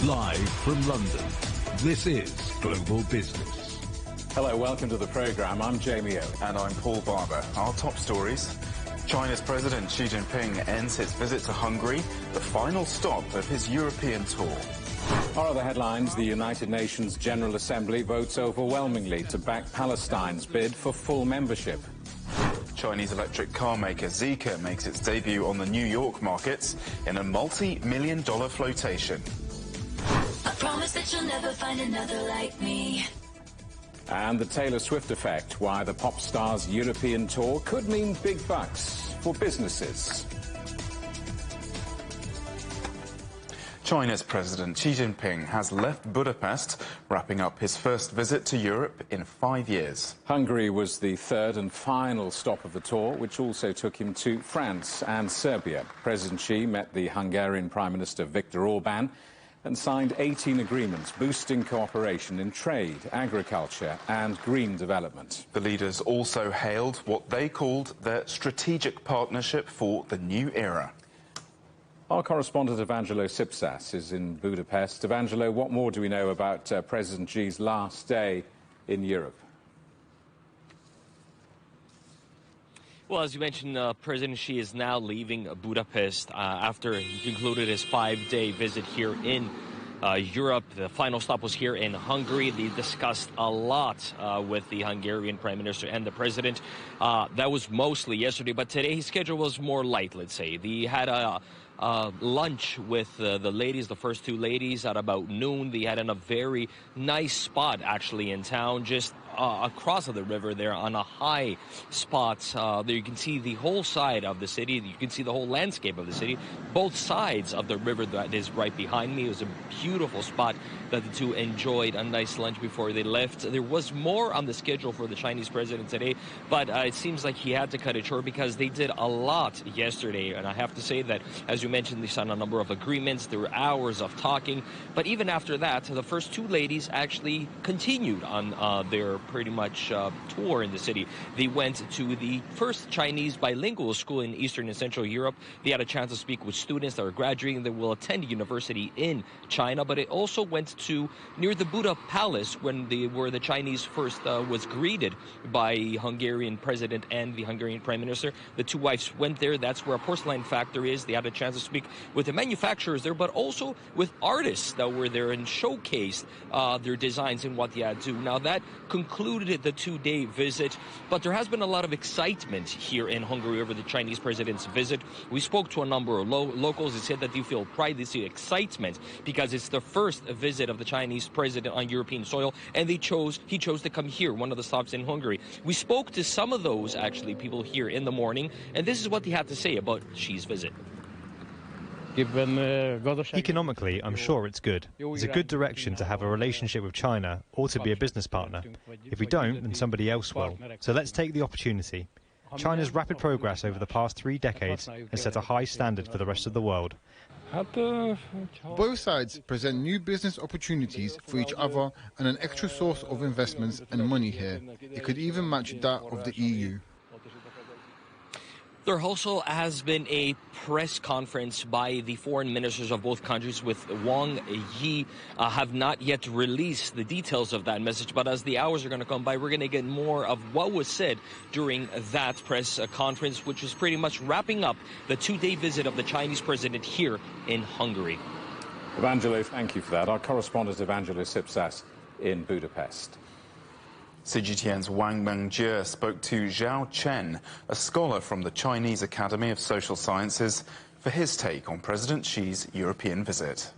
Live from London, this is Global Business. Hello, welcome to the programme. I'm Jamie O. And I'm Paul Barber. Our top stories. China's President Xi Jinping ends his visit to Hungary, the final stop of his European tour. Our other headlines: the United Nations General Assembly votes overwhelmingly to back Palestine's bid for full membership. Chinese electric car maker Zeekr makes its debut on the New York markets in a multi-million-dollar flotation. I promise that you'll never find another like me. And the Taylor Swift effect, why the pop star's European tour could mean big bucks for businesses. China's President Xi Jinping has left Budapest, wrapping up his first visit to Europe in 5 years. Hungary was the third and final stop of the tour, which also took him to France and Serbia. President Xi met the Hungarian Prime Minister Viktor Orban and signed 18 agreements boosting cooperation in trade, agriculture and green development. The leaders also hailed what they called their strategic partnership for the new era. Our correspondent Evangelo Sipsas is in Budapest. Evangelo, what more do we know about President Xi's last day in Europe? Well, as you mentioned, President Xi is now leaving Budapest after he concluded his 5-day visit here in Europe. The final stop was here in Hungary. They discussed a lot with the Hungarian Prime Minister and the President. That was mostly yesterday, but today his schedule was more light, let's say. They had a lunch with the ladies, the first two ladies, at about noon. They had in a very nice spot, actually, in town, just across of the river there on a high spot. There you can see the whole side of the city. You can see the whole landscape of the city, both sides of the river that is right behind me. It was a beautiful spot that the two enjoyed a nice lunch before they left. There was more on the schedule for the Chinese president today, but it seems like he had to cut it short because they did a lot yesterday. And I have to say that, as you mentioned, they signed a number of agreements. There were hours of talking. But even after that, the first two ladies actually continued on their pretty much tour in the city. They went to the first Chinese bilingual school in Eastern and Central Europe. They had a chance to speak with students that are graduating that will attend university in China. But it also went to near the Buddha Palace where the Chinese first was greeted by Hungarian president and the Hungarian prime minister. The two wives went there. That's where a porcelain factory is. They had a chance to speak with the manufacturers there, but also with artists that were there and showcased their designs and what they had to do. Now, that concluded the 2-day visit, but there has been a lot of excitement here in Hungary over the Chinese president's visit. We spoke to a number of locals. They said that they feel pride, they see excitement because it's the first visit of the Chinese president on European soil, and he chose to come here, one of the stops in Hungary. We spoke to some of those, actually, people here in the morning, and this is what they had to say about Xi's visit. Economically, I'm sure it's good. It's a good direction to have a relationship with China or to be a business partner. If we don't, then somebody else will. So let's take the opportunity. China's rapid progress over the past 3 decades has set a high standard for the rest of the world. Both sides present new business opportunities for each other and an extra source of investments and money here. It could even match that of the EU. There also has been a press conference by the foreign ministers of both countries with Wang Yi. Have not yet released the details of that message, but as the hours are going to come by, we're going to get more of what was said during that press conference, which is pretty much wrapping up the 2-day visit of the Chinese president here in Hungary. Evangelo, thank you for that. Our correspondent Evangelo Sipsas in Budapest. CGTN's Wang Mengjie spoke to Zhao Chen, a scholar from the Chinese Academy of Social Sciences, for his take on President Xi's European visit.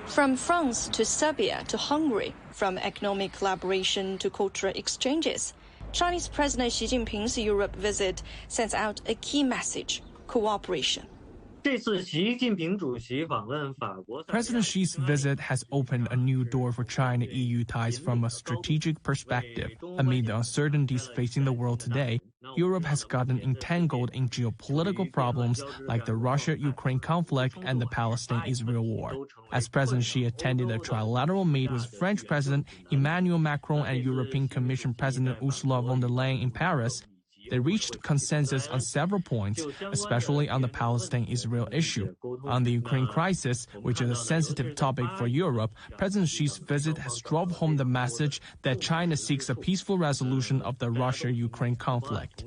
From France to Serbia to Hungary, from economic collaboration to cultural exchanges, Chinese President Xi Jinping's Europe visit sends out a key message: cooperation. President Xi's visit has opened a new door for China-EU ties from a strategic perspective. Amid the uncertainties facing the world today, Europe has gotten entangled in geopolitical problems like the Russia-Ukraine conflict and the Palestine-Israel war. As President Xi attended a trilateral meet with French President Emmanuel Macron and European Commission President Ursula von der Leyen in Paris, They reached consensus on several points, especially on the Palestine-Israel issue. On the Ukraine crisis, which is a sensitive topic for Europe, President Xi's visit has drove home the message that China seeks a peaceful resolution of the Russia-Ukraine conflict.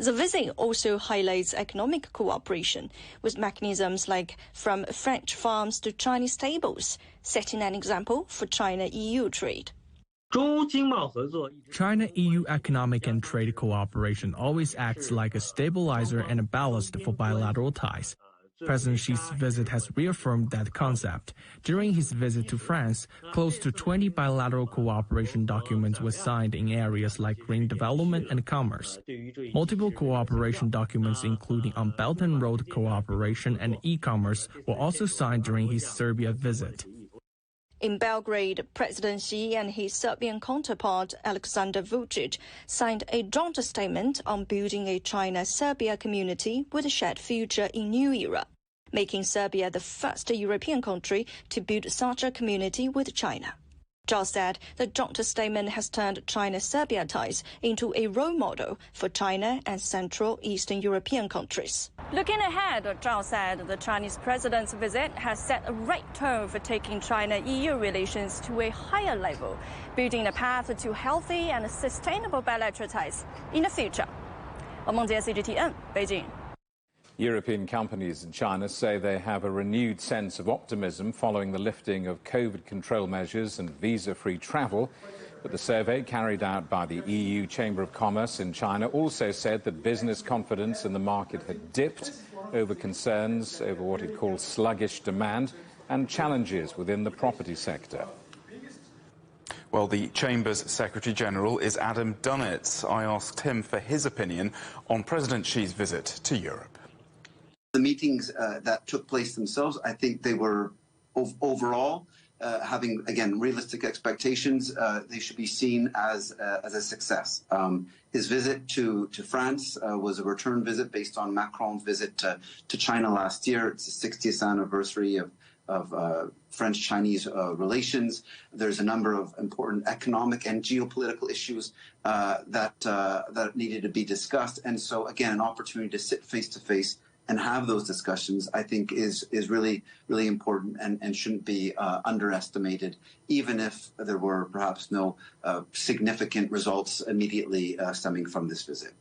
The visit also highlights economic cooperation, with mechanisms like from French farms to Chinese tables, setting an example for China-EU trade. China-EU economic and trade cooperation always acts like a stabilizer and a ballast for bilateral ties. President Xi's visit has reaffirmed that concept. During his visit to France, close to 20 bilateral cooperation documents were signed in areas like green development and commerce. Multiple cooperation documents, including on Belt and Road cooperation and e-commerce, were also signed during his Serbia visit. In Belgrade, President Xi and his Serbian counterpart, Aleksandar Vučić, signed a joint statement on building a China-Serbia community with a shared future in new era, making Serbia the first European country to build such a community with China. Zhao said the joint statement has turned China-Serbia ties into a role model for China and Central Eastern European countries. Looking ahead, Zhao said the Chinese president's visit has set a right tone for taking China-EU relations to a higher level, building a path to healthy and sustainable bilateral ties in the future. Meng Jie, CGTN, Beijing. European companies in China say they have a renewed sense of optimism following the lifting of COVID control measures and visa-free travel. But the survey carried out by the EU Chamber of Commerce in China also said that business confidence in the market had dipped over concerns over what it calls sluggish demand and challenges within the property sector. Well, the Chamber's Secretary-General is Adam Dunnett. I asked him for his opinion on President Xi's visit to Europe. The meetings that took place themselves, I think they were overall having, again, realistic expectations. They should be seen as a success. His visit to France was a return visit based on Macron's visit to China last year. It's the 60th anniversary of French-Chinese relations. There's a number of important economic and geopolitical issues that needed to be discussed. And so, again, an opportunity to sit face-to-face and have those discussions, I think, is really, really important and shouldn't be underestimated, even if there were perhaps no significant results immediately stemming from this visit.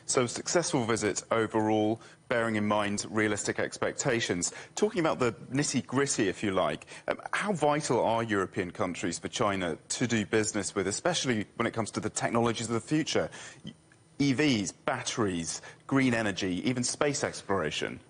So, successful visit overall, bearing in mind realistic expectations. Talking about the nitty-gritty, if you like, how vital are European countries for China to do business with, especially when it comes to the technologies of the future? EVs, batteries, green energy, even space exploration?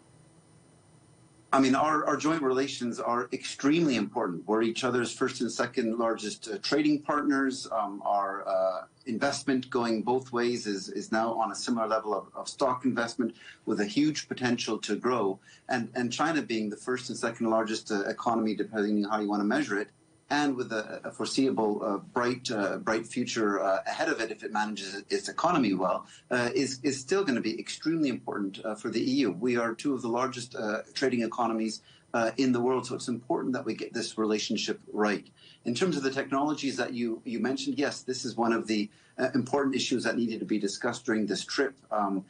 I mean, our joint relations are extremely important. We're each other's first and second largest trading partners. Our investment going both ways is now on a similar level of stock investment with a huge potential to grow. And China being the first and second largest economy, depending on how you want to measure it, and with a foreseeable bright future ahead of it if it manages its economy well, is still going to be extremely important for the EU. We are two of the largest trading economies in the world, so it's important that we get this relationship right. In terms of the technologies that you mentioned, yes, this is one of the important issues that needed to be discussed during this trip on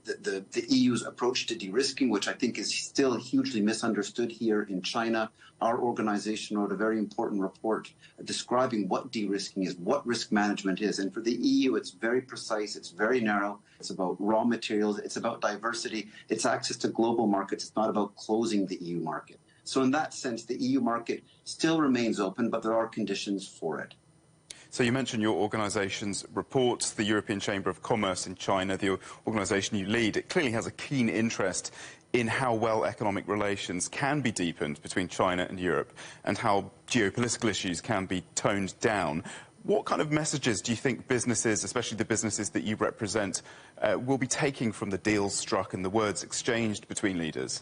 the EU's approach to de-risking, which I think is still hugely misunderstood here in China. Our organization wrote a very important report describing what de-risking is, what risk management is. And for the EU, it's very precise, it's very narrow. It's about raw materials, it's about diversity, it's access to global markets. It's not about closing the EU market. So in that sense, the EU market still remains open, but there are conditions for it. So you mentioned your organisation's report, the European Chamber of Commerce in China, the organisation you lead. It clearly has a keen interest in how well economic relations can be deepened between China and Europe and how geopolitical issues can be toned down. What kind of messages do you think businesses, especially the businesses that you represent, will be taking from the deals struck and the words exchanged between leaders?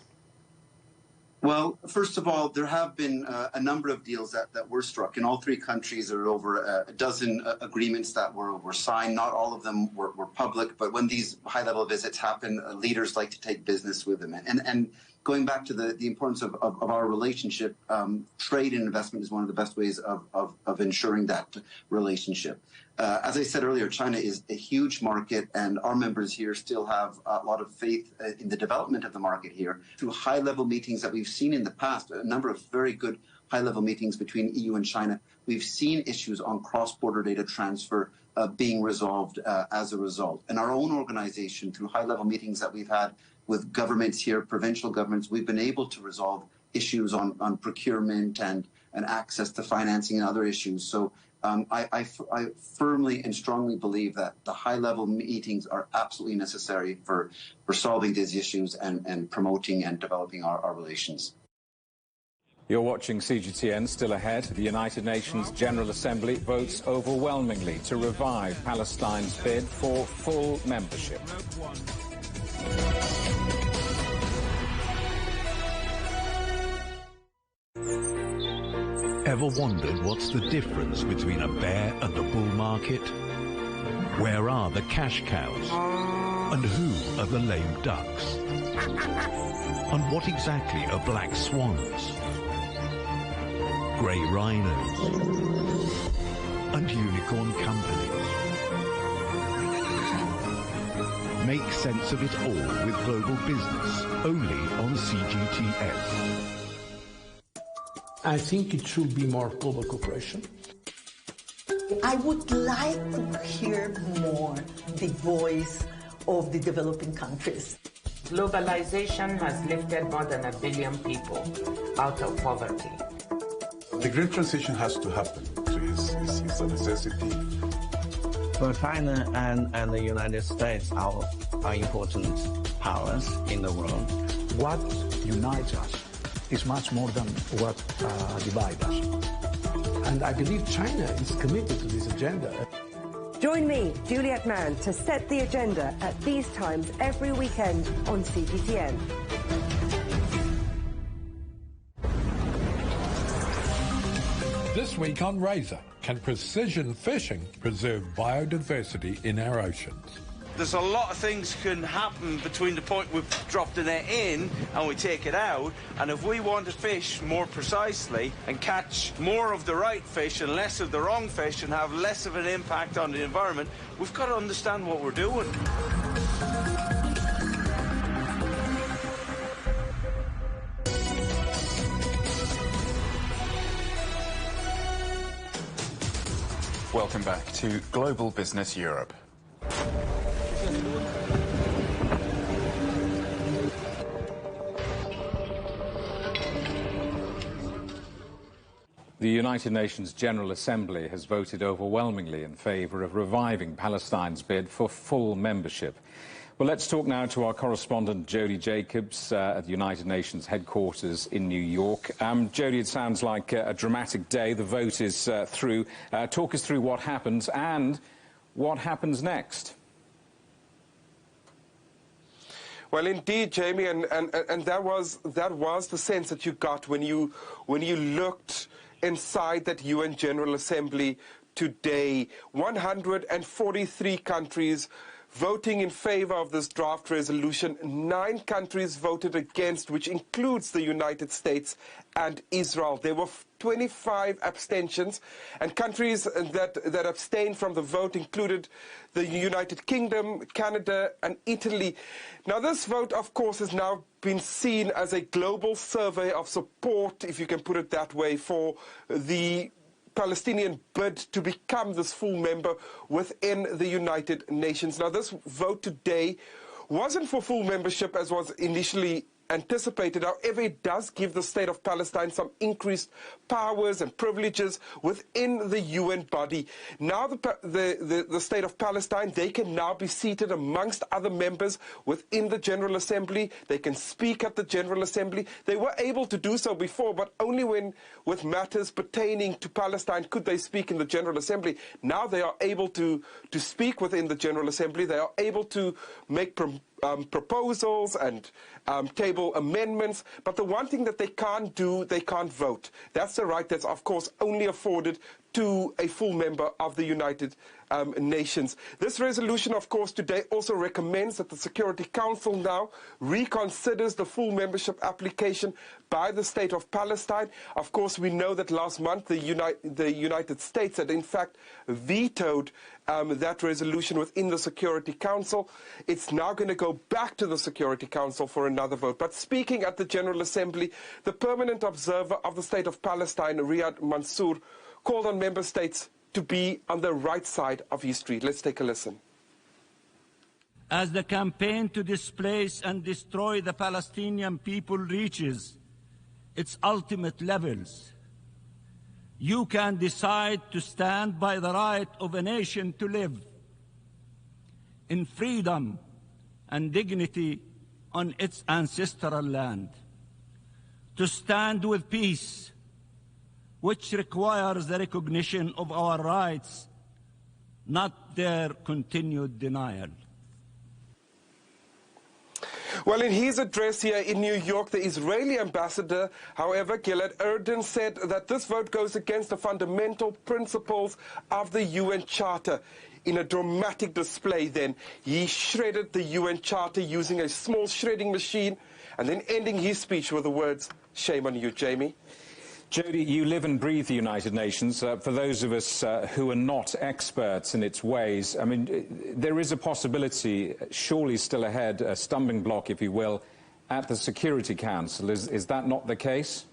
Well, first of all, there have been a number of deals that were struck. In all three countries, there are over a dozen agreements that were signed. Not all of them were public, but when these high-level visits happen, leaders like to take business with them. And going back to the importance of our relationship, trade and investment is one of the best ways of ensuring that relationship. As I said earlier, China is a huge market, and our members here still have a lot of faith in the development of the market here. Through high-level meetings that we've seen in the past, a number of very good high-level meetings between EU and China, we've seen issues on cross-border data transfer being resolved as a result. And our own organization, through high-level meetings that we've had with governments here, provincial governments, we've been able to resolve issues on procurement and access to financing and other issues. So I firmly and strongly believe that the high-level meetings are absolutely necessary for solving these issues and promoting and developing our relations. You're watching CGTN. Still ahead, the United Nations General Assembly votes overwhelmingly to revive Palestine's bid for full membership. Ever wondered what's the difference between a bear and a bull market? Where are the cash cows? And who are the lame ducks? And what exactly are black swans? Grey rhinos? And unicorn companies? Make sense of it all with Global Business, only on CGTN. I think it should be more global cooperation. I would like to hear more the voice of the developing countries. Globalization has lifted more than 1 billion people out of poverty. The great transition has to happen. It's a necessity. Both China and the United States are important powers in the world. What unites us is much more than what divides us. And I believe China is committed to this agenda. Join me, Juliet Mann, to set the agenda at these times every weekend on CGTN. This week on Razor, can precision fishing preserve biodiversity in our oceans? There's a lot of things can happen between the point we've dropped the net in and we take it out, and if we want to fish more precisely and catch more of the right fish and less of the wrong fish and have less of an impact on the environment, we've got to understand what we're doing. Welcome back to Global Business Europe. The United Nations General Assembly has voted overwhelmingly in favour of reviving Palestine's bid for full membership. Well, let's talk now to our correspondent Jody Jacobs at the United Nations headquarters in New York. Jody, it sounds like a dramatic day. The vote is through. Talk us through what happens and what happens next. Well, indeed, Jamie, and that was the sense that you got when you looked inside that UN General Assembly today. 143 countries voting in favor of this draft resolution. 9 countries voted against, which includes the United States and Israel. There were 25 abstentions, and countries that abstained from the vote included the United Kingdom, Canada, and Italy. Now, this vote, of course, has now been seen as a global survey of support, if you can put it that way, for the Palestinian bid to become this full member within the United Nations. Now, this vote today wasn't for full membership as was initially anticipated. However, it does give the state of Palestine some increased powers and privileges within the UN body. Now the state of Palestine, they can now be seated amongst other members within the General Assembly. They can speak at the General Assembly. They were able to do so before, but only when with matters pertaining to Palestine could they speak in the General Assembly. Now they are able to speak within the General Assembly. They are able to make proposals and table amendments, but the one thing that they can't do, they can't vote. That's the right that's, of course, only afforded to a full member of the United nations. This resolution, of course, today also recommends that the Security Council now reconsiders the full membership application by the State of Palestine. Of course, we know that last month the United States had in fact vetoed that resolution within the Security Council. It's now going to go back to the Security Council for another vote. But speaking at the General Assembly, the permanent observer of the State of Palestine, Riyad Mansour, called on member states to be on the right side of history. Let's take a listen. As the campaign to displace and destroy the Palestinian people reaches its ultimate levels, you can decide to stand by the right of a nation to live in freedom and dignity on its ancestral land, to stand with peace, which requires the recognition of our rights, not their continued denial. Well, in his address here in New York, the Israeli ambassador, however, Gilad Erdan, said that this vote goes against the fundamental principles of the UN Charter. In a dramatic display then, he shredded the UN Charter using a small shredding machine and then ending his speech with the words, "Shame on you, Jamie." Jody, you live and breathe the United Nations. For those of us who are not experts in its ways, I mean, there is a possibility, surely still ahead, a stumbling block, if you will, at the Security Council. Is that not the case?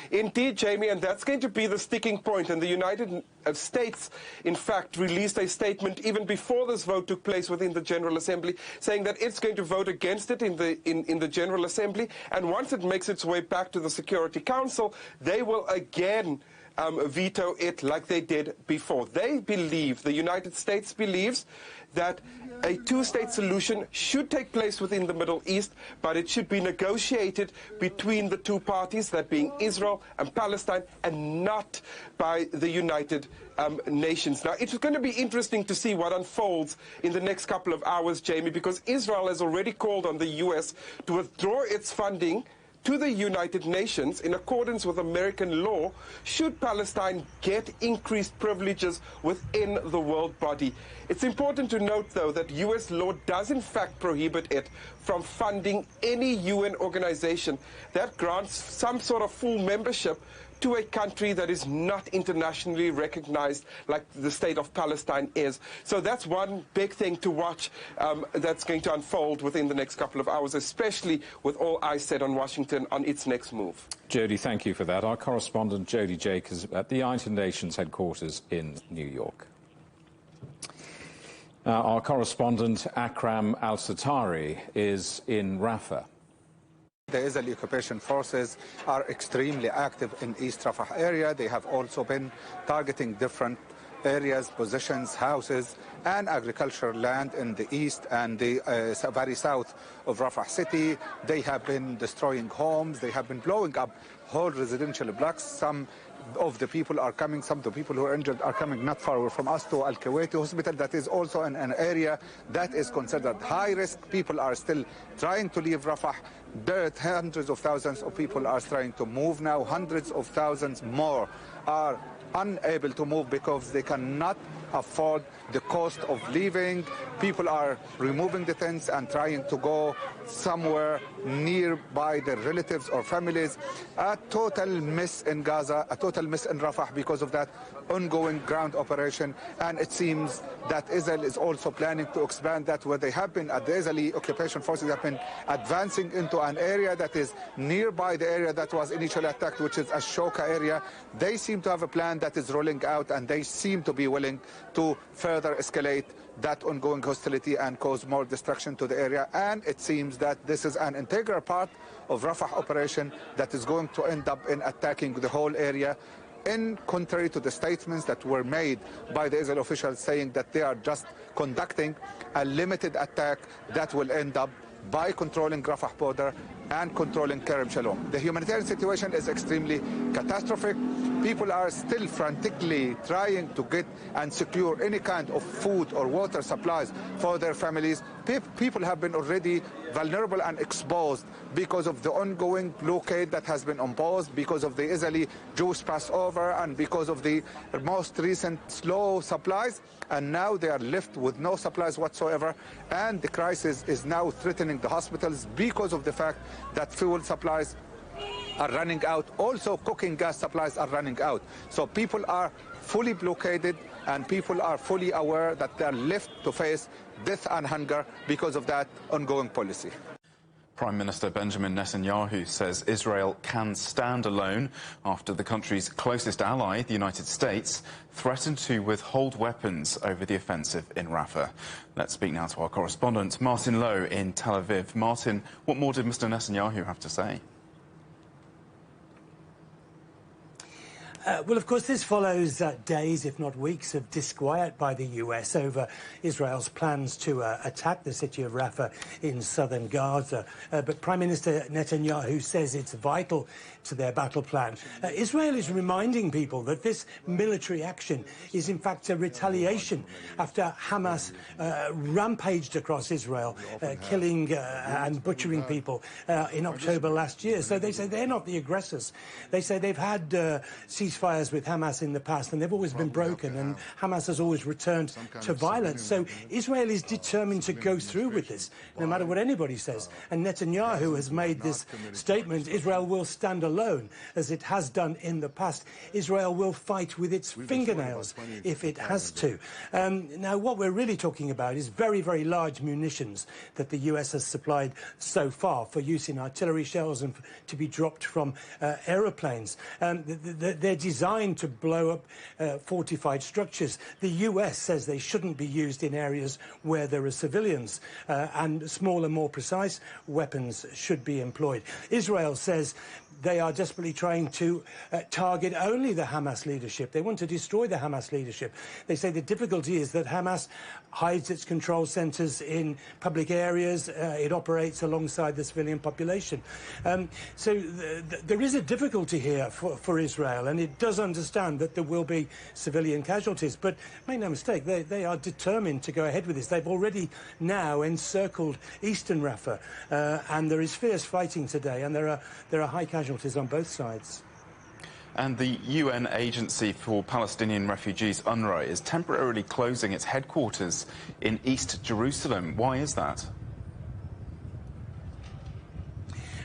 Indeed, Jamie, and that's going to be the sticking point. And the United States, in fact, released a statement even before this vote took place within the General Assembly, saying that it's going to vote against it in the General Assembly. And once it makes its way back to the Security Council, they will again veto it like they did before. They believe, the United States believes, that a two-state solution should take place within the Middle East, but it should be negotiated between the two parties, that being Israel and Palestine, and not by the United Nations. Now, it's going to be interesting to see what unfolds in the next couple of hours, Jamie, because Israel has already called on the U.S. to withdraw its funding to the United Nations in accordance with American law should Palestine get increased privileges within the world body. It's important to note, though, that U.S. law does in fact prohibit it from funding any UN organization that grants some sort of full membership to a country that is not internationally recognized like the State of Palestine is. So that's one big thing to watch that's going to unfold within the next couple of hours, especially with all eyes set on Washington on its next move. Jody, thank you for that. Our correspondent Jody Jacobs at the United Nations headquarters in New York. Our correspondent Akram Al-Satari is in Rafah. The Israeli occupation forces are extremely active in East Rafah area. They have also been targeting different areas, positions, houses, and agricultural land in the east and the very south of Rafah city. They have been destroying homes. They have been blowing up whole residential blocks. Some of the people are coming, some of the people who are injured are coming not far away from us to Al-Kuwaiti hospital. That is also in an area that is considered high risk. People are still trying to leave Rafah. Hundreds of thousands of people are trying to move now. Hundreds of thousands more are unable to move because they cannot afford the cost of leaving. People are removing the tents and trying to go somewhere nearby their relatives or families. A total mess in Gaza, a total mess in Rafah because of that ongoing ground operation. And it seems that Israel is also planning to expand that, where they have been, the Israeli occupation forces have been advancing into an area that is nearby the area that was initially attacked, which is Ashoka area. They seem to have a plan that is rolling out, and they seem to be willing to further escalate that ongoing hostility and cause more destruction to the area. And it seems that this is an integral part of Rafah operation that is going to end up in attacking the whole area, in contrary to the statements that were made by the Israeli officials saying that they are just conducting a limited attack that will end up by controlling Rafah border and controlling Kerem Shalom. The humanitarian situation is extremely catastrophic. People are still frantically trying to get and secure any kind of food or water supplies for their families. People have been already vulnerable and exposed because of the ongoing blockade that has been imposed, because of the Israeli Jewish Passover, and because of the most recent slow supplies. And now they are left with no supplies whatsoever, and the crisis is now threatening the hospitals because of the fact that fuel supplies are running out. Also, cooking gas supplies are running out. So people are fully blockaded, and people are fully aware that they are left to face death and hunger because of that ongoing policy. Prime Minister Benjamin Netanyahu says Israel can stand alone after the country's closest ally, the United States, threatened to withhold weapons over the offensive in Rafah. Let's speak now to our correspondent, Martin Lowe in Tel Aviv. Martin, what more did Mr. Netanyahu have to say? Well, of course, this follows days, if not weeks, of disquiet by the US over Israel's plans to attack the city of Rafah in southern Gaza. But Prime Minister Netanyahu says it's vital to their battle plan. Israel is reminding people that this military action is, in fact, a retaliation after Hamas rampaged across Israel, killing and butchering people in October last year. So they say they're not the aggressors. They say they've had ceasefires with Hamas in the past, and they've always been broken, and Hamas has always returned to violence. So Israel is determined to go through with this, no matter what anybody says. And Netanyahu has made this statement: Israel will stand alone, as it has done in the past. Israel will fight with its fingernails if it has to. Now, what we're really talking about is very, very large munitions that the US has supplied so far for use in artillery shells and to be dropped from aeroplanes. They're designed to blow up fortified structures. The US says they shouldn't be used in areas where there are civilians, and smaller, more precise weapons should be employed. Israel says they are desperately trying to target only the Hamas leadership. They want to destroy the Hamas leadership. They say the difficulty is that Hamas hides its control centres in public areas. It operates alongside the civilian population. So there is a difficulty here for Israel, and it does understand that there will be civilian casualties. But make no mistake, they are determined to go ahead with this. They've already now encircled eastern Rafah, and there is fierce fighting today, and there are high casualties on both sides. And the UN Agency for Palestinian Refugees, UNRWA, is temporarily closing its headquarters in East Jerusalem. Why is that?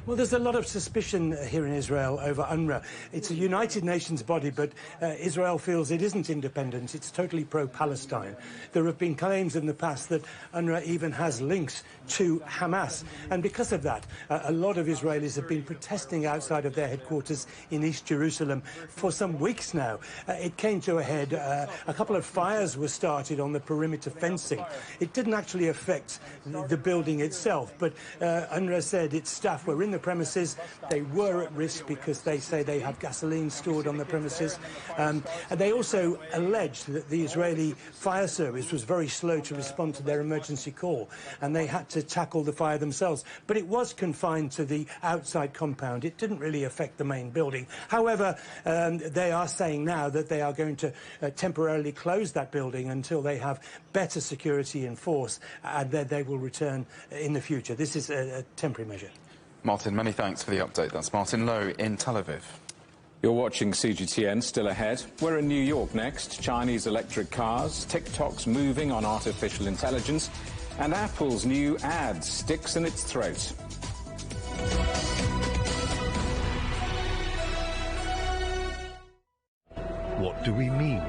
Well, there's a lot of suspicion here in Israel over UNRWA. It's a United Nations body, but Israel feels it isn't independent. It's totally pro-Palestine. There have been claims in the past that UNRWA even has links to Hamas. And because of that, a lot of Israelis have been protesting outside of their headquarters in East Jerusalem for some weeks now. It came to a head. A couple of fires were started on the perimeter fencing. It didn't actually affect the building itself, but UNRWA said its staff were in the premises. They were at risk because they say they have gasoline stored on the premises. And they also alleged that the Israeli fire service was very slow to respond to their emergency call, and they had to tackle the fire themselves. But it was confined to the outside compound. It didn't really affect the main building. However, they are saying now that they are going to temporarily close that building until they have better security in force, and then they will return in the future. This is a temporary measure. Martin, many thanks for the update. That's Martin Lowe in Tel Aviv. You're watching CGTN, still ahead. We're in New York next. Chinese electric cars, TikTok's moving on artificial intelligence, and Apple's new ad sticks in its throat. What do we mean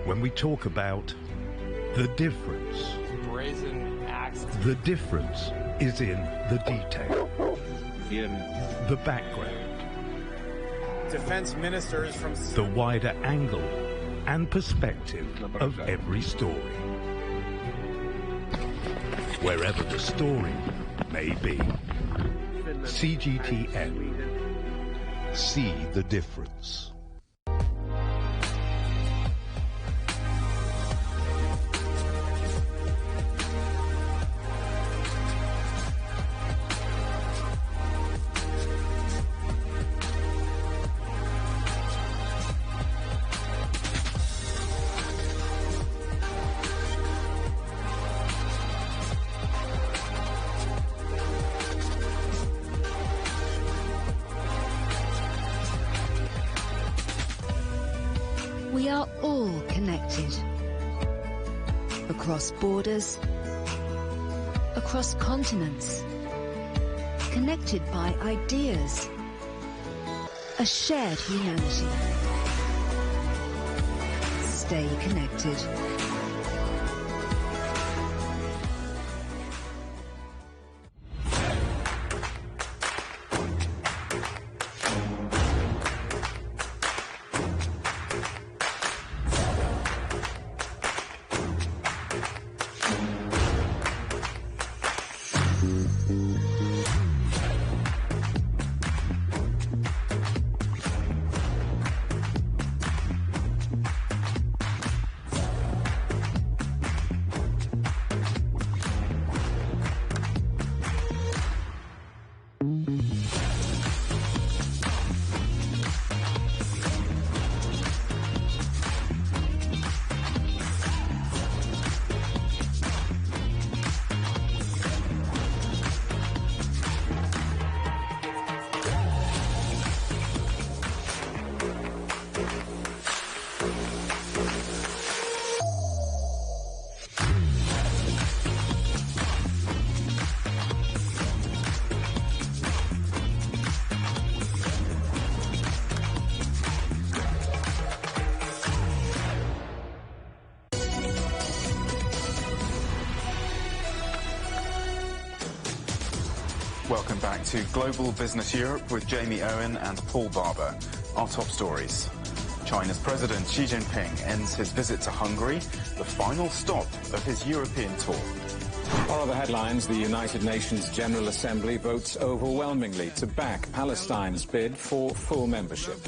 when we talk about the difference? Brazen axe. The difference is in the detail, the background, Defense ministers from the wider angle and perspective of every story. Wherever the story may be. CGTN. See the difference. We are all connected. Across borders, across continents, connected by ideas, a shared humanity. Stay connected. Welcome back to Global Business Europe with Jamie Owen and Paul Barber. Our top stories. China's President Xi Jinping ends his visit to Hungary, the final stop of his European tour. Our other headlines: the United Nations General Assembly votes overwhelmingly to back Palestine's bid for full membership.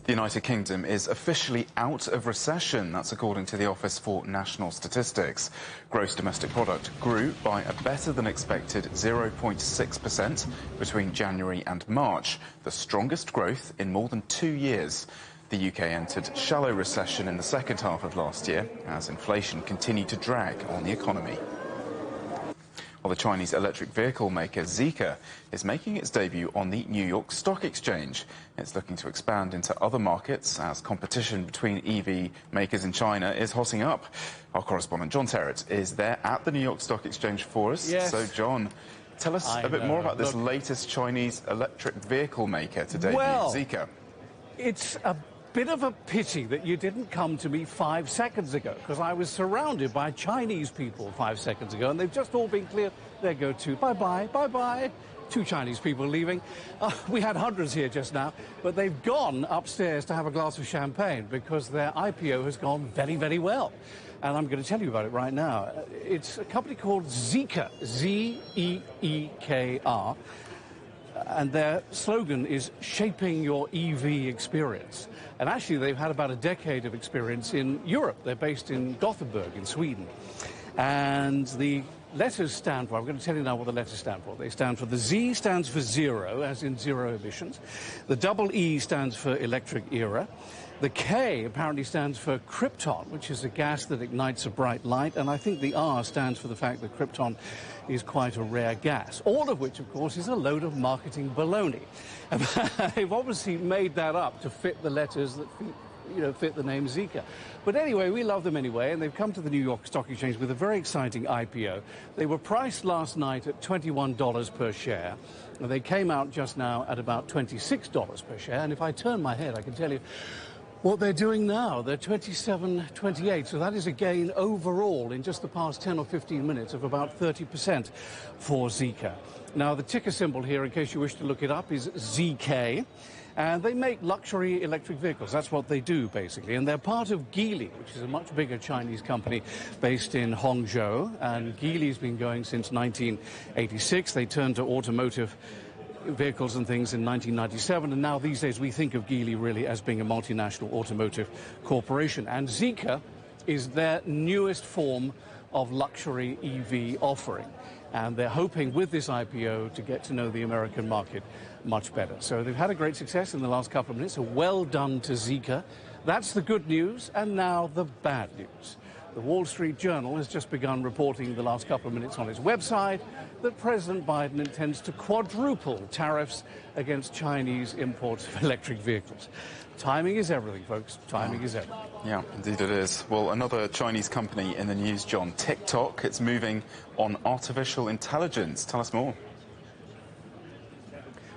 The United Kingdom is officially out of recession. That's according to the Office for National Statistics. Gross domestic product grew by a better-than-expected 0.6% between January and March, the strongest growth in more than 2 years. The UK entered shallow recession in the second half of last year as inflation continued to drag on the economy. Well, the Chinese electric vehicle maker Zeekr is making its debut on the New York Stock Exchange. It's looking to expand into other markets as competition between EV makers in China is hotting up. Our correspondent John Terrett is there at the New York Stock Exchange for us. Yes. So, John, tell us a bit more about this latest Chinese electric vehicle maker to debut, Zeekr. It's a bit of a pity that you didn't come to me 5 seconds ago, because I was surrounded by Chinese people 5 seconds ago, and they've just all been cleared. They go to bye-bye, bye-bye. 2 Chinese people leaving. We had hundreds here just now, but they've gone upstairs to have a glass of champagne because their IPO has gone very, very well. And I'm going to tell you about it right now. It's a company called Zeekr, Z-E-E-K-R. And their slogan is shaping your EV experience. And actually, they've had about a decade of experience in Europe. They're based in Gothenburg in Sweden. And the letters stand for, I'm going to tell you now what the letters stand for. They stand for, the Z stands for zero, as in zero emissions. The double E stands for electric era. The K apparently stands for krypton, which is a gas that ignites a bright light. And I think the R stands for the fact that krypton is quite a rare gas. All of which, of course, is a load of marketing baloney. They've obviously made that up to fit the letters that fit the name Zeekr. But anyway, we love them anyway, and they've come to the New York Stock Exchange with a very exciting IPO. They were priced last night at $21 per share. And they came out just now at about $26 per share. And if I turn my head, I can tell you what they're doing now. They're 27.28, so that is a gain overall in just the past 10 or 15 minutes of about 30% for Zeekr. Now, the ticker symbol here, in case you wish to look it up, is ZK. And they make luxury electric vehicles. That's what they do, basically. And they're part of Geely, which is a much bigger Chinese company based in Hangzhou. And Geely's been going since 1986. They turned to automotive vehicles and things in 1997, and now these days we think of Geely really as being a multinational automotive corporation. And Zeekr is their newest form of luxury EV offering. And they're hoping with this IPO to get to know the American market much better. So they've had a great success in the last couple of minutes, so well done to Zeekr. That's the good news, and now the bad news. The Wall Street Journal has just begun reporting the last couple of minutes on its website that President Biden intends to quadruple tariffs against Chinese imports of electric vehicles. Timing is everything, folks. Timing is everything. Yeah, indeed it is. Well, another Chinese company in the news, John, TikTok. It's moving on artificial intelligence. Tell us more.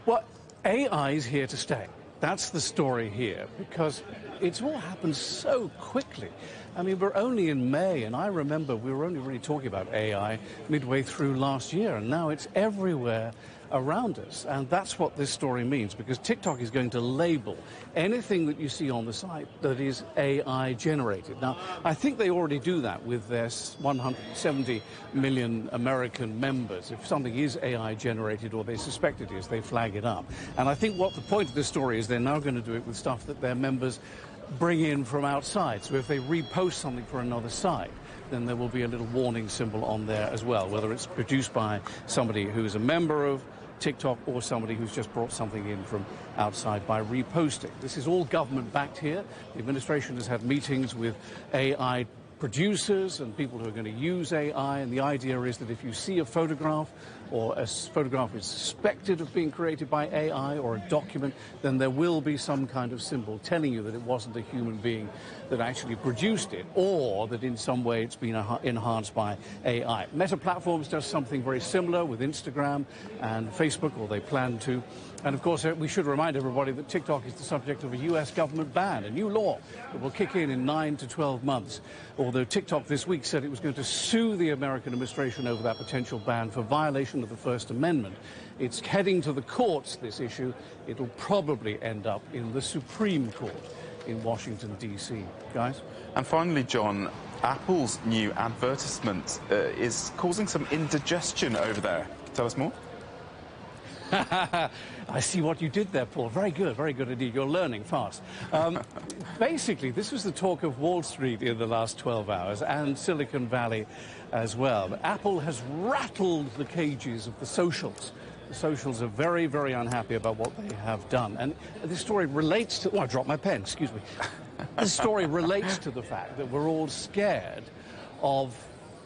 Well, AI is here to stay. That's the story here, because it's all happened so quickly. I mean, we're only in May, and I remember we were only really talking about AI midway through last year, and now it's everywhere around us. And that's what this story means, because TikTok is going to label anything that you see on the site that is AI generated. Now, I think they already do that with their 170 million American members. If something is AI generated or they suspect it is, they flag it up. And I think what the point of this story is, they're now going to do it with stuff that their members bring in from outside. So if they repost something for another site, then there will be a little warning symbol on there as well, whether it's produced by somebody who's a member of TikTok or somebody who's just brought something in from outside by reposting. This is all government-backed here. The administration has had meetings with AI producers and people who are going to use AI, and the idea is that if you see a photograph or a photograph is suspected of being created by AI or a document, then there will be some kind of symbol telling you that it wasn't a human being that actually produced it, or that in some way it's been enhanced by AI. Meta Platforms does something very similar with Instagram and Facebook, or they plan to. And of course, we should remind everybody that TikTok is the subject of a US government ban, a new law that will kick in 9 to 12 months. Although TikTok this week said it was going to sue the American administration over that potential ban for violation of the First Amendment. It's heading to the courts, this issue. It'll probably end up in the Supreme Court in Washington, D.C. Guys? And finally, John, Apple's new advertisement is causing some indigestion over there. Tell us more. I see what you did there, Paul. Very good indeed. You're learning fast. Basically, this was the talk of Wall Street in the last 12 hours and Silicon Valley as well. Apple has rattled the cages of the socials. The socials are very, very unhappy about what they have done. And this story relates to... Oh, I dropped my pen, excuse me. This story relates to the fact that we're all scared of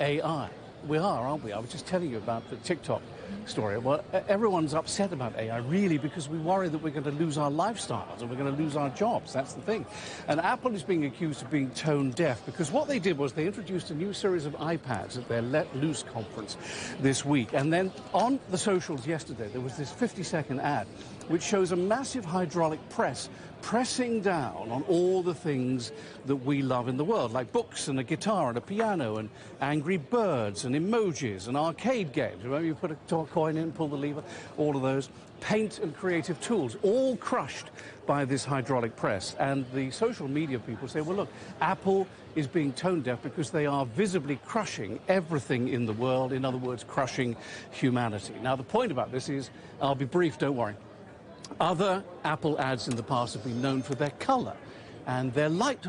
AI. We are, aren't we? I was just telling you about the TikTok story. Well, everyone's upset about AI, really, because we worry that we're going to lose our lifestyles and we're going to lose our jobs. That's the thing. And Apple is being accused of being tone deaf, because what they did was they introduced a new series of iPads at their Let Loose conference this week. And then on the socials yesterday, there was this 50-second ad which shows a massive hydraulic press pressing down on all the things that we love in the world, like books and a guitar and a piano and Angry Birds and emojis and arcade games. Remember, you put a coin in, pull the lever, all of those. Paint and creative tools, all crushed by this hydraulic press. And the social media people say, well, look, Apple is being tone deaf because they are visibly crushing everything in the world, in other words, crushing humanity. Now, the point about this is, I'll be brief, don't worry. Other Apple ads in the past have been known for their color and their lightness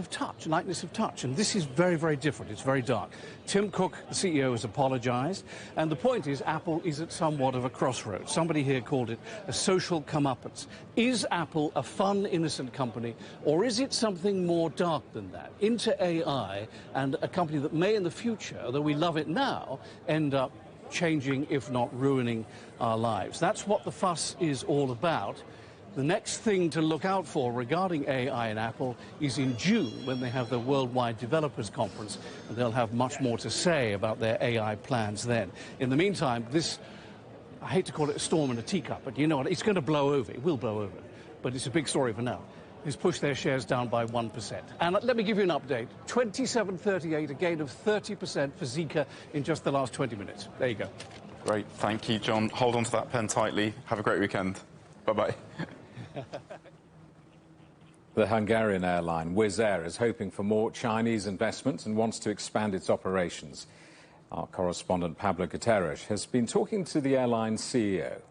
of touch. And this is very, very different. It's very dark. Tim Cook, the CEO, has apologized. And the point is, Apple is at somewhat of a crossroads. Somebody here called it a social comeuppance. Is Apple a fun, innocent company, or is it something more dark than that? Into AI, and a company that may in the future, although we love it now, end up changing, if not ruining, our lives. That's what the fuss is all about. The next thing to look out for regarding AI and Apple is in June, when they have their Worldwide Developers Conference, and they'll have much more to say about their AI plans then. In the meantime, this, I hate to call it a storm in a teacup, but you know what, it's going to blow over. It will blow over. But it's a big story for now. Has pushed their shares down by 1%. And let me give you an update. 27.38, a gain of 30% for Zika in just the last 20 minutes. There you go. Great. Thank you, John. Hold on to that pen tightly. Have a great weekend. Bye-bye. The Hungarian airline Wizz Air is hoping for more Chinese investment and wants to expand its operations. Our correspondent Pablo Gutierrez has been talking to the airline's CEO.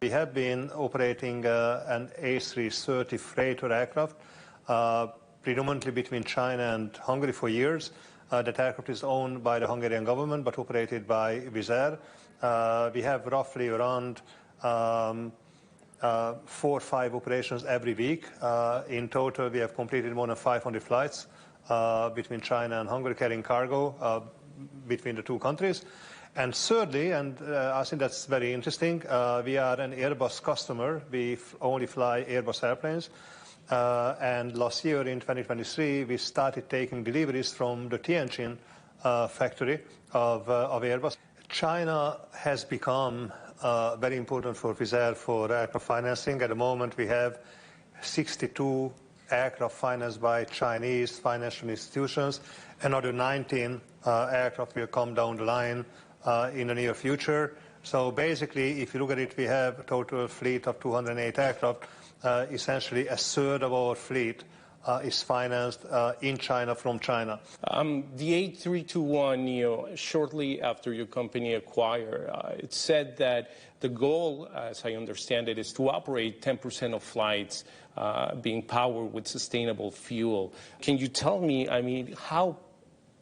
We have been operating an A330 freighter aircraft, predominantly between China and Hungary for years. That aircraft is owned by the Hungarian government but operated by Wizz Air. We have roughly around 4 or 5 operations every week. In total, we have completed more than 500 flights between China and Hungary, carrying cargo between the two countries. And thirdly, and I think that's very interesting, we are an Airbus customer. We only fly Airbus airplanes. And last year, in 2023, we started taking deliveries from the Tianjin factory of Airbus. China has become very important for Wizz Air for aircraft financing. At the moment, we have 62 aircraft financed by Chinese financial institutions. Another 19 aircraft will come down the line in the near future. So basically, if you look at it, we have a total fleet of 208 aircraft. Essentially, a third of our fleet is financed in China from China. The A321neo, shortly after your company acquired, it said that the goal, as I understand it, is to operate 10% of flights being powered with sustainable fuel. Can you tell me, I mean, how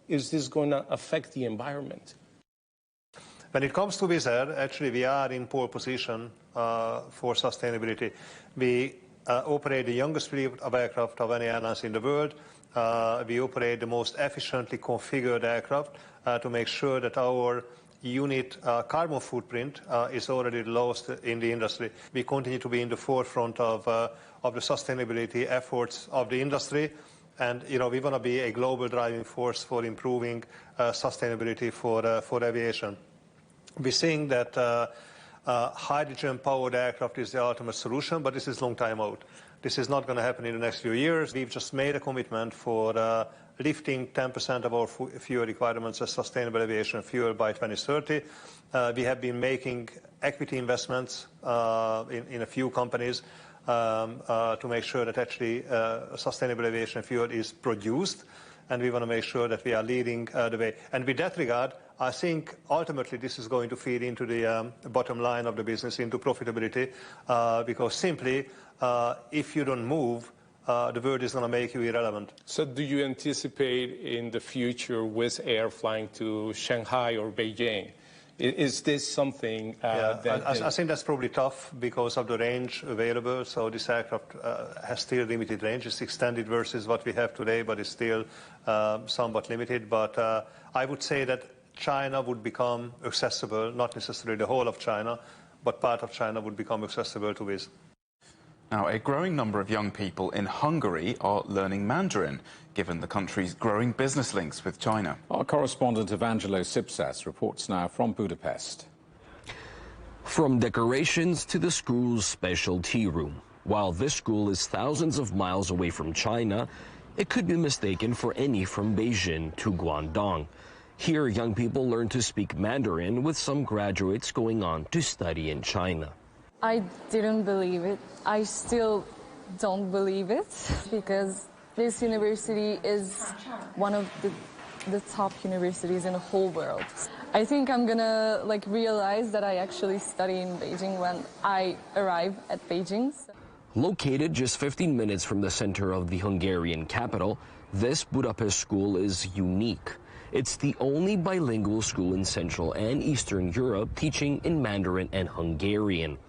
is this going to affect the environment? When it comes to Wizz Air, actually we are in pole position for sustainability. We operate the youngest fleet of aircraft of any airlines in the world. We operate the most efficiently configured aircraft to make sure that our unit carbon footprint is already the lowest in the industry. We continue to be in the forefront of the sustainability efforts of the industry. And, you know, we want to be a global driving force for improving sustainability for aviation. We're seeing that hydrogen-powered aircraft is the ultimate solution, but this is a long time out. This is not going to happen in the next few years. We've just made a commitment for lifting 10% of our fuel requirements as sustainable aviation fuel by 2030. We have been making equity investments in a few companies to make sure that actually sustainable aviation fuel is produced, and we want to make sure that we are leading the way. And with that regard, I think ultimately this is going to feed into the bottom line of the business, into profitability, because simply if you don't move, the world is going to make you irrelevant. So do you anticipate in the future Wizz Air flying to Shanghai or Beijing? Is this something I think that's probably tough because of the range available. So this aircraft has still limited range. It's extended versus what we have today, but it's still somewhat limited. But I would say that China would become accessible, not necessarily the whole of China, but part of China would become accessible to Wizz. Now, a growing number of young people in Hungary are learning Mandarin, given the country's growing business links with China. Our correspondent Evangelo Sipsas reports now from Budapest. From decorations to the school's special tea room. While this school is thousands of miles away from China, it could be mistaken for any from Beijing to Guangdong. Here, young people learn to speak Mandarin, with some graduates going on to study in China. I didn't believe it. I still don't believe it because this university is one of the top universities in the whole world. I think I'm gonna realize that I actually study in Beijing when I arrive at Beijing. Located just 15 minutes from the center of the Hungarian capital, this Budapest school is unique. It's the only bilingual school in Central and Eastern Europe teaching in Mandarin and Hungarian.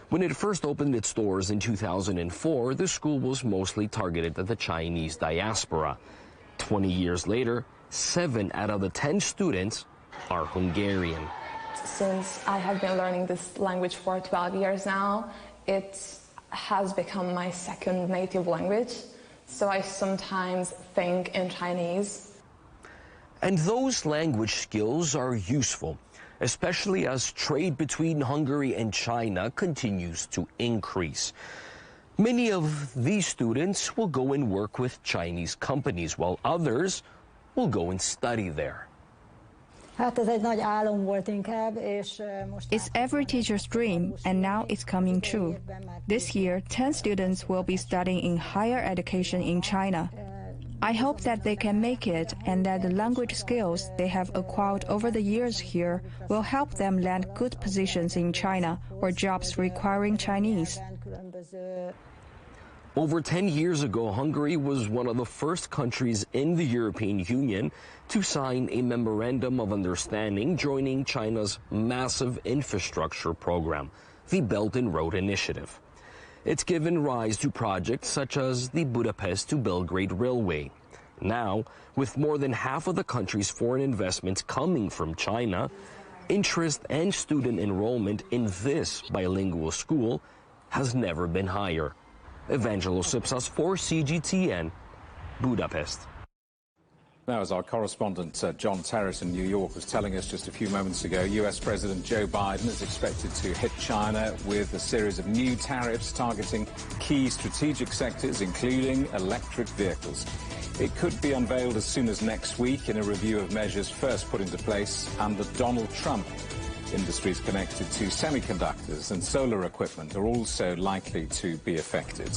When it first opened its doors in 2004, the school was mostly targeted at the Chinese diaspora. 20 years later, 7 out of the 10 students are Hungarian. Since I have been learning this language for 12 years now, it has become my second native language, so I sometimes think in Chinese. And those language skills are useful, especially as trade between Hungary and China continues to increase. Many of these students will go and work with Chinese companies, while others will go and study there. It's every teacher's dream, and now it's coming true. This year, 10 students will be studying in higher education in China. I hope that they can make it and that the language skills they have acquired over the years here will help them land good positions in China or jobs requiring Chinese. Over 10 years ago, Hungary was one of the first countries in the European Union to sign a memorandum of understanding joining China's massive infrastructure program, the Belt and Road Initiative. It's given rise to projects such as the Budapest to Belgrade Railway, Now, with more than half of the country's foreign investments coming from China, interest and student enrollment in this bilingual school has never been higher. Evangelos Ipsas for CGTN, Budapest. Now, as our correspondent John Terrace in New York was telling us just a few moments ago, US President Joe Biden is expected to hit China with a series of new tariffs targeting key strategic sectors, including electric vehicles. It could be unveiled as soon as next week in a review of measures first put into place under Donald Trump. Industries connected to semiconductors and solar equipment are also likely to be affected.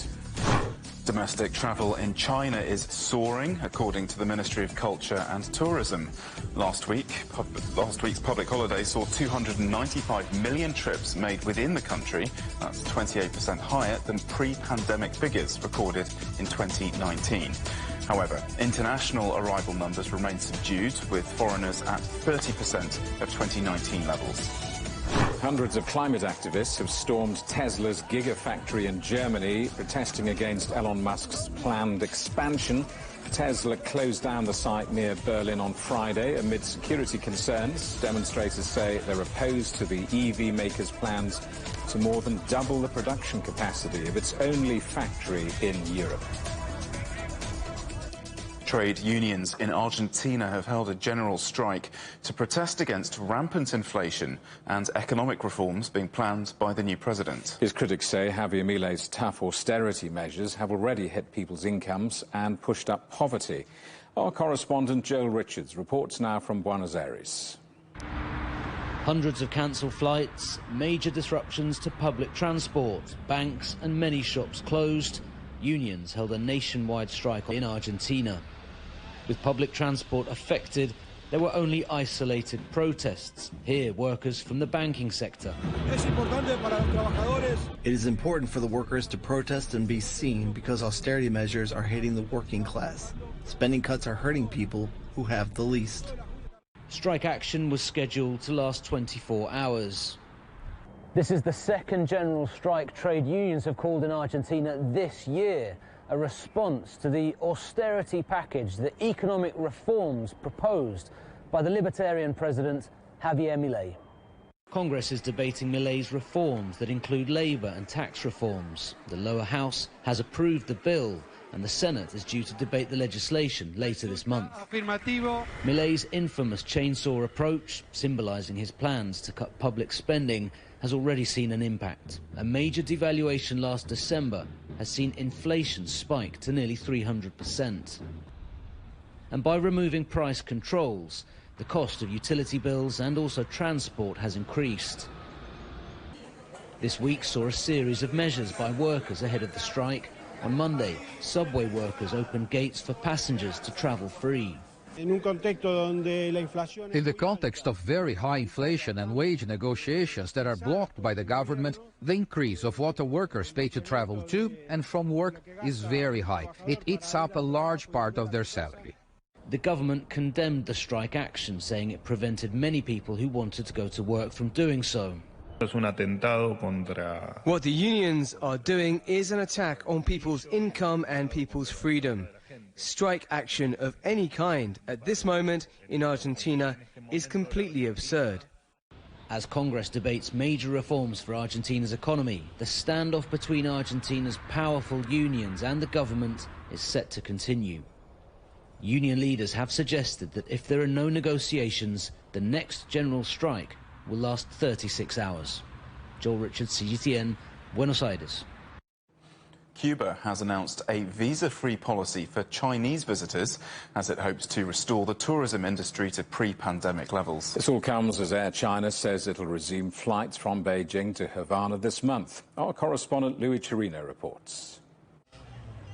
Domestic travel in China is soaring, according to the Ministry of Culture and Tourism. Last week's public holiday saw 295 million trips made within the country. That's 28% higher than pre-pandemic figures recorded in 2019. However, international arrival numbers remain subdued, with foreigners at 30% of 2019 levels. Hundreds of climate activists have stormed Tesla's Gigafactory in Germany, protesting against Elon Musk's planned expansion. Tesla closed down the site near Berlin on Friday amid security concerns. Demonstrators say they're opposed to the EV maker's plans to more than double the production capacity of its only factory in Europe. Trade unions in Argentina have held a general strike to protest against rampant inflation and economic reforms being planned by the new president. His critics say Javier Milei's tough austerity measures have already hit people's incomes and pushed up poverty. Our correspondent Joel Richards reports now from Buenos Aires. Hundreds of cancelled flights, major disruptions to public transport, banks and many shops closed. Unions held a nationwide strike in Argentina. With public transport affected, there were only isolated protests. Here, workers from the banking sector. It is important for the workers to protest and be seen because austerity measures are hitting the working class. Spending cuts are hurting people who have the least. Strike action was scheduled to last 24 hours. This is the second general strike trade unions have called in Argentina this year, a response to the austerity package, the economic reforms proposed by the libertarian president Javier Milei. Congress is debating Milei's reforms that include labour and tax reforms. The lower house has approved the bill, and the Senate is due to debate the legislation later this month. Milei's infamous chainsaw approach, symbolising his plans to cut public spending, has already seen an impact. A major devaluation last December has seen inflation spike to nearly 300%. And by removing price controls, the cost of utility bills and also transport has increased. This week saw a series of measures by workers ahead of the strike. On Monday, subway workers opened gates for passengers to travel free. In the context of very high inflation and wage negotiations that are blocked by the government, the increase of what the workers pay to travel to and from work is very high. It eats up a large part of their salary. The government condemned the strike action, saying it prevented many people who wanted to go to work from doing so. What the unions are doing is an attack on people's income and people's freedom. Strike action of any kind at this moment in Argentina is completely absurd. As Congress debates major reforms for Argentina's economy, the standoff between Argentina's powerful unions and the government is set to continue. Union leaders have suggested that if there are no negotiations, the next general strike will last 36 hours. Joel Richards, CGTN, Buenos Aires. Cuba has announced a visa-free policy for Chinese visitors as it hopes to restore the tourism industry to pre-pandemic levels. This all comes as Air China says it'll resume flights from Beijing to Havana this month. Our correspondent Louis Chirino reports.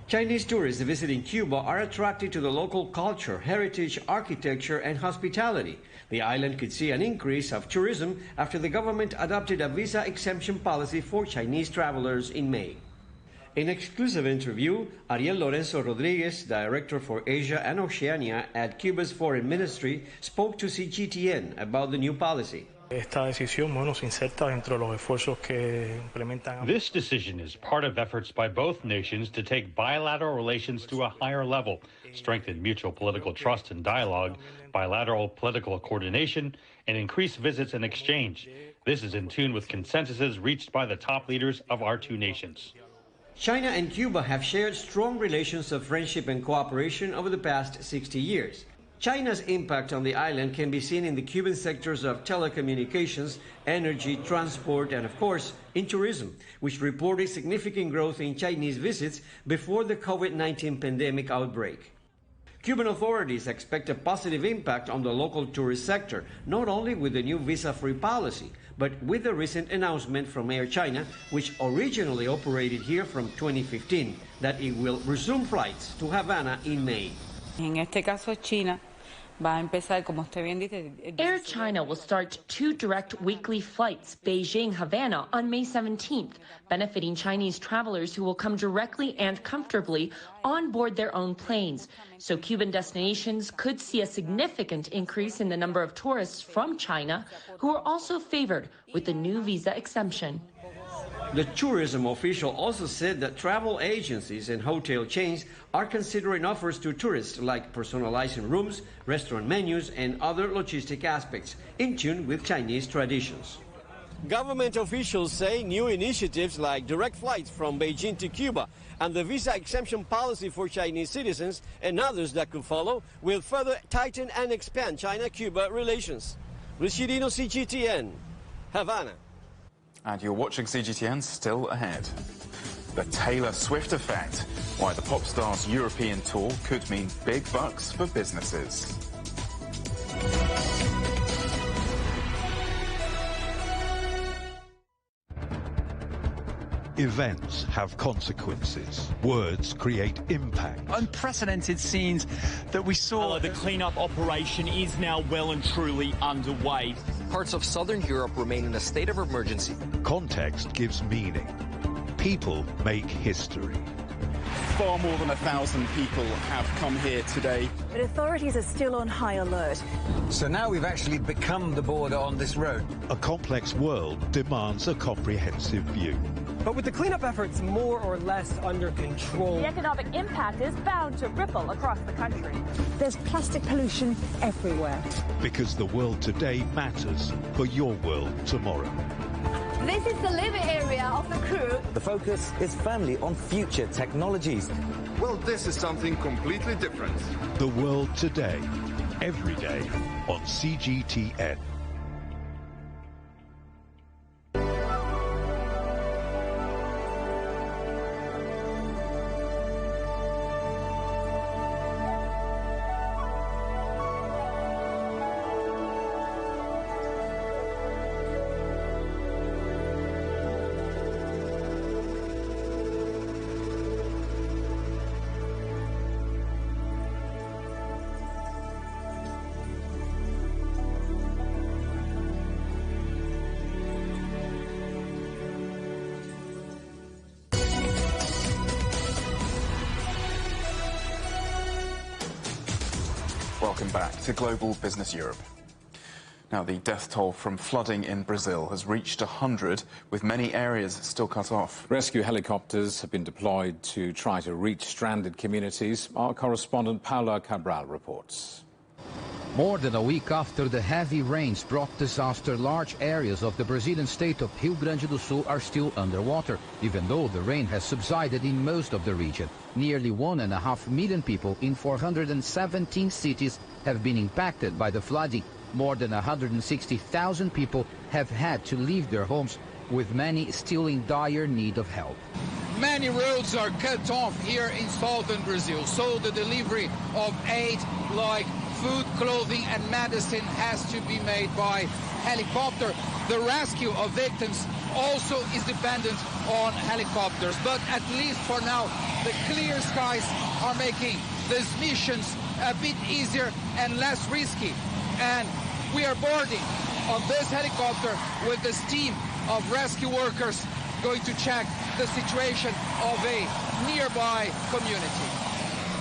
Chinese tourists visiting Cuba are attracted to the local culture, heritage, architecture and hospitality. The island could see an increase of tourism after the government adopted a visa exemption policy for Chinese travelers in May. In an exclusive interview, Ariel Lorenzo Rodriguez, Director for Asia and Oceania at Cuba's Foreign Ministry, spoke to CGTN about the new policy. This decision is part of efforts by both nations to take bilateral relations to a higher level, strengthen mutual political trust and dialogue, bilateral political coordination, and increase visits and exchange. This is in tune with consensuses reached by the top leaders of our two nations. China and Cuba have shared strong relations of friendship and cooperation over the past 60 years. China's impact on the island can be seen in the Cuban sectors of telecommunications, energy, transport, and of course, in tourism, which reported significant growth in Chinese visits before the COVID-19 pandemic outbreak. Cuban authorities expect a positive impact on the local tourist sector, not only with the new visa-free policy, but with the recent announcement from Air China, which originally operated here from 2015, that it will resume flights to Havana in May. Air China will start 2 direct weekly flights, Beijing-Havana, on May 17th, benefiting Chinese travelers who will come directly and comfortably on board their own planes. So Cuban destinations could see a significant increase in the number of tourists from China who are also favored with the new visa exemption. The tourism official also said that travel agencies and hotel chains are considering offers to tourists like personalizing rooms, restaurant menus, and other logistic aspects in tune with Chinese traditions. Government officials say new initiatives like direct flights from Beijing to Cuba and the visa exemption policy for Chinese citizens and others that could follow will further tighten and expand China-Cuba relations. Luis Chirino, CGTN, Havana. And you're watching CGTN, still ahead. The Taylor Swift effect, why the pop star's European tour could mean big bucks for businesses. Events have consequences. Words create impact. Unprecedented scenes that we saw. The cleanup operation is now well and truly underway. Parts of southern Europe remain in a state of emergency. Context gives meaning. People make history. Far more than 1,000 people have come here today. But authorities are still on high alert. So now we've actually become the border on this road. A complex world demands a comprehensive view. But with the cleanup efforts more or less under control, the economic impact is bound to ripple across the country. There's plastic pollution everywhere. Because the world today matters for your world tomorrow. This is the living area of the crew. The focus is firmly on future technologies. Well, this is something completely different. The world today, every day on CGTN. Welcome back to Global Business Europe. Now, the death toll from flooding in Brazil has reached 100, with many areas still cut off. Rescue helicopters have been deployed to try to reach stranded communities. Our correspondent Paula Cabral reports. More than a week after the heavy rains brought disaster, large areas of the Brazilian state of Rio Grande do Sul are still underwater, even though the rain has subsided in most of the region. Nearly 1.5 million people in 417 cities have been impacted by the flooding. More than 160,000 people have had to leave their homes, with many still in dire need of help. Many roads are cut off here in southern Brazil, so the delivery of aid like food, clothing and medicine has to be made by helicopter. The rescue of victims also is dependent on helicopters, but at least for now the clear skies are making these missions a bit easier and less risky, and we are boarding on this helicopter with this team of rescue workers going to check the situation of a nearby community.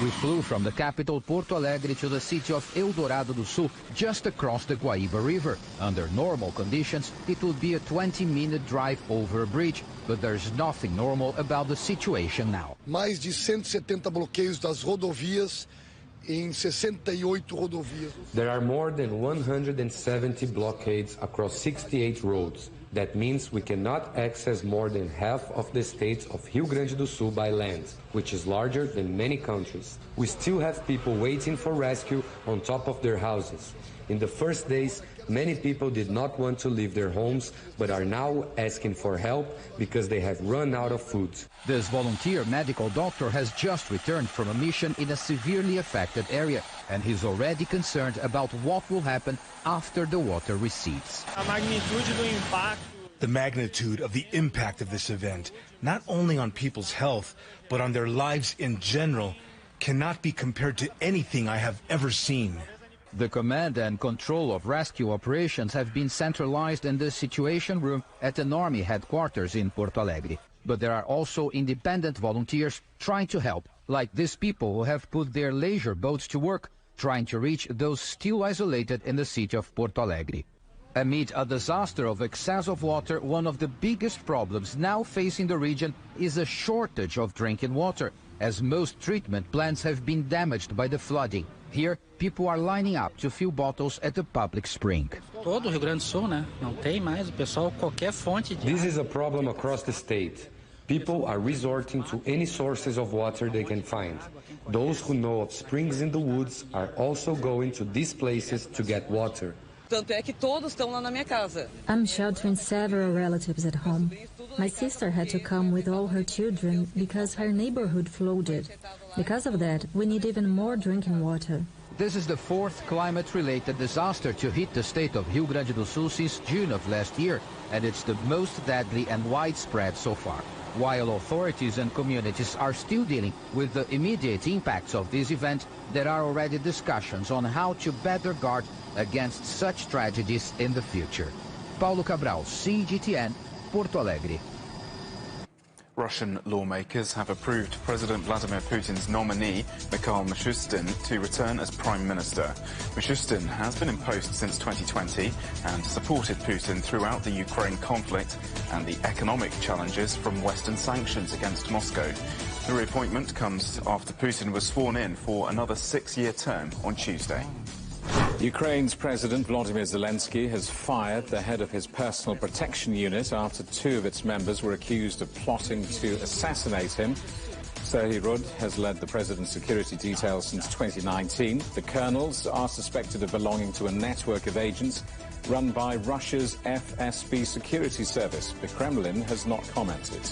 We flew from the capital Porto Alegre to the city of Eldorado do Sul, just across the Guaíba River. Under normal conditions, it would be a 20-minute drive over a bridge, but there's nothing normal about the situation now. Mais de 170 bloqueios das rodovias em 68 rodovias. There are more than 170 blockades across 68 roads. That means we cannot access more than half of the state of Rio Grande do Sul by land, which is larger than many countries. We still have people waiting for rescue on top of their houses. In the first days, many people did not want to leave their homes, but are now asking for help because they have run out of food. This volunteer medical doctor has just returned from a mission in a severely affected area, and he's already concerned about what will happen after the water recedes. The magnitude of the impact of this event, not only on people's health, but on their lives in general, cannot be compared to anything I have ever seen. The command and control of rescue operations have been centralized in the Situation Room at an army headquarters in Porto Alegre. But there are also independent volunteers trying to help, like these people who have put their leisure boats to work, trying to reach those still isolated in the city of Porto Alegre. Amid a disaster of excess of water, one of the biggest problems now facing the region is a shortage of drinking water, as most treatment plants have been damaged by the flooding. Here, people are lining up to fill bottles at the public spring. Todo Rio Grande do Sul, né? Não tem mais, o pessoal qualquer fonte de. This is a problem across the state. People are resorting to any sources of water they can find. Those who know of springs in the woods are also going to these places to get water. Tanto é que todos estão lá na minha casa. I'm sheltering several relatives at home. My sister had to come with all her children because her neighborhood flooded. Because of that, we need even more drinking water. This is the fourth climate-related disaster to hit the state of Rio Grande do Sul since June of last year, and it's the most deadly and widespread so far. While authorities and communities are still dealing with the immediate impacts of this event, there are already discussions on how to better guard against such tragedies in the future. Paulo Cabral, CGTN, Porto Alegre. Russian lawmakers have approved President Vladimir Putin's nominee, Mikhail Mishustin, to return as Prime Minister. Mishustin has been in post since 2020 and supported Putin throughout the Ukraine conflict and the economic challenges from Western sanctions against Moscow. The reappointment comes after Putin was sworn in for another 6-year term on Tuesday. Ukraine's President Volodymyr Zelensky has fired the head of his personal protection unit after 2 of its members were accused of plotting to assassinate him. Serhiy Rud has led the president's security details since 2019. The colonels are suspected of belonging to a network of agents run by Russia's FSB security service. The Kremlin has not commented.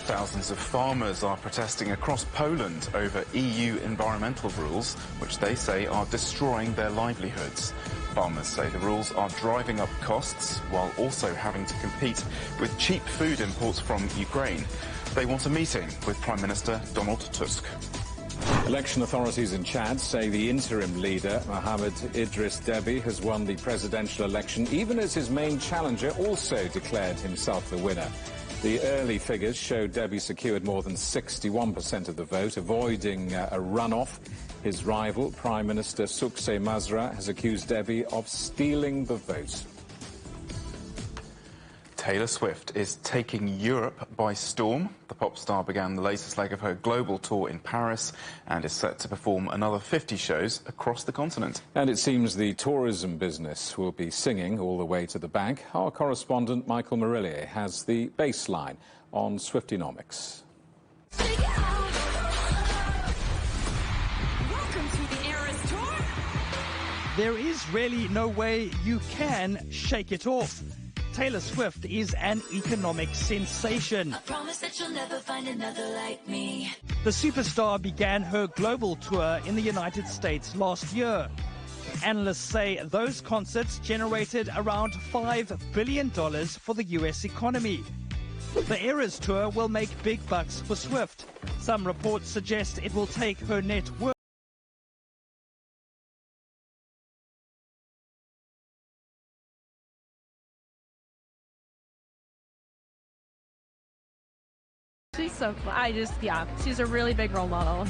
Thousands of farmers are protesting across Poland over EU environmental rules, which they say are destroying their livelihoods. Farmers say the rules are driving up costs while also having to compete with cheap food imports from Ukraine. They want a meeting with Prime Minister Donald Tusk. Election authorities in Chad say the interim leader, Mohamed Idris Deby, has won the presidential election, even as his main challenger also declared himself the winner. The early figures show Deby secured more than 61% of the vote, avoiding a runoff. His rival, Prime Minister Suksay Masra, has accused Deby of stealing the vote. Taylor Swift is taking Europe by storm. The pop star began the latest leg of her global tour in Paris and is set to perform another 50 shows across the continent. And it seems the tourism business will be singing all the way to the bank. Our correspondent Michael Marillier has the baseline on Swiftonomics. Welcome to the Eras Tour. There is really no way you can shake it off. Taylor Swift is an economic sensation. I promise that you'll never find another like me. The superstar began her global tour in the United States last year. Analysts say those concerts generated around $5 billion for the US economy. The Eras Tour will make big bucks for Swift. Some reports suggest it will take her net worth She's so cool. She's a really big role model.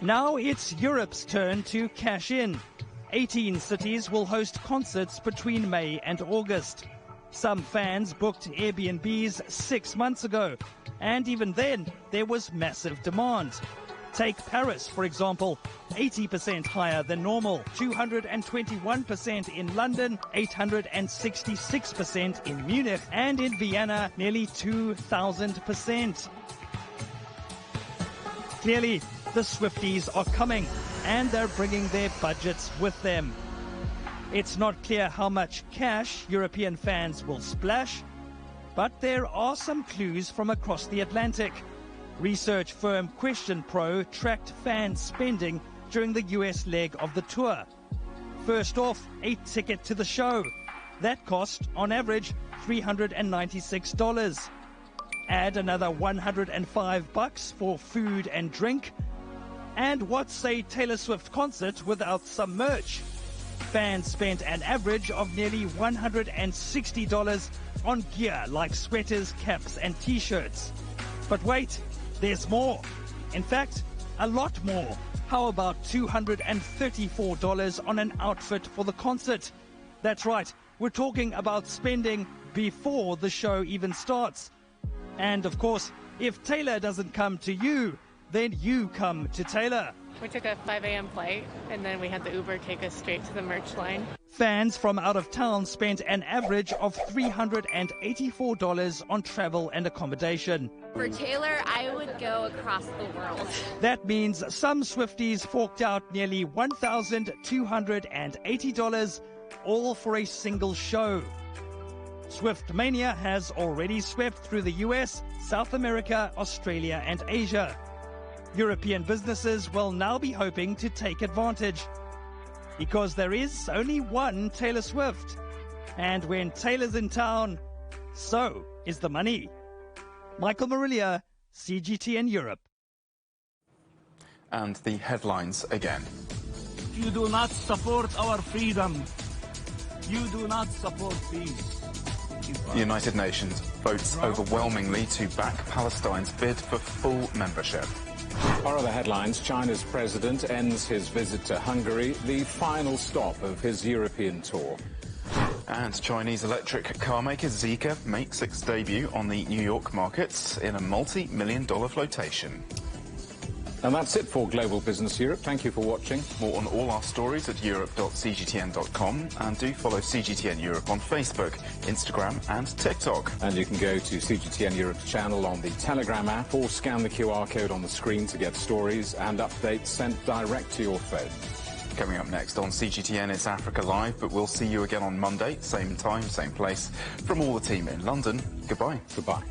Now it's Europe's turn to cash in. 18 cities will host concerts between May and August. Some fans booked Airbnbs 6 months ago, and even then there was massive demand. Take Paris, for example, 80% higher than normal, 221% in London, 866% in Munich, and in Vienna, nearly 2,000%. Clearly, the Swifties are coming, and they're bringing their budgets with them. It's not clear how much cash European fans will splash, but there are some clues from across the Atlantic. Research firm Question Pro tracked fan spending during the US leg of the tour. First off, a ticket to the show. That cost, on average, $396. Add another $105 for food and drink. And what's a Taylor Swift concert without some merch? Fans spent an average of nearly $160 on gear like sweaters, caps and t-shirts. But wait, there's more. In fact, a lot more. How about $234 on an outfit for the concert? That's right, we're talking about spending before the show even starts. And of course, if Taylor doesn't come to you, then you come to Taylor. We took a 5 a.m. flight, and then we had the Uber take us straight to the merch line. Fans from out of town spent an average of $384 on travel and accommodation. For Taylor, I would go across the world. That means some Swifties forked out nearly $1,280, all for a single show. Swift Mania has already swept through the US, South America, Australia and Asia. European businesses will now be hoping to take advantage, because there is only one Taylor Swift. And when Taylor's in town, so is the money. Michael Marilia, CGTN Europe. And the headlines again. You do not support our freedom. You do not support peace. The United Nations votes overwhelmingly to back Palestine's bid for full membership. Our other headlines: China's president ends his visit to Hungary, the final stop of his European tour. And Chinese electric car maker Zeekr makes its debut on the New York markets in a multi-million-dollar flotation. And that's it for Global Business Europe. Thank you for watching. More on all our stories at europe.cgtn.com, and do follow CGTN Europe on Facebook, Instagram and TikTok. And you can go to CGTN Europe's channel on the Telegram app or scan the QR code on the screen to get stories and updates sent direct to your phone. Coming up next on CGTN, it's Africa Live, but we'll see you again on Monday, same time, same place. From all the team in London, goodbye. Goodbye.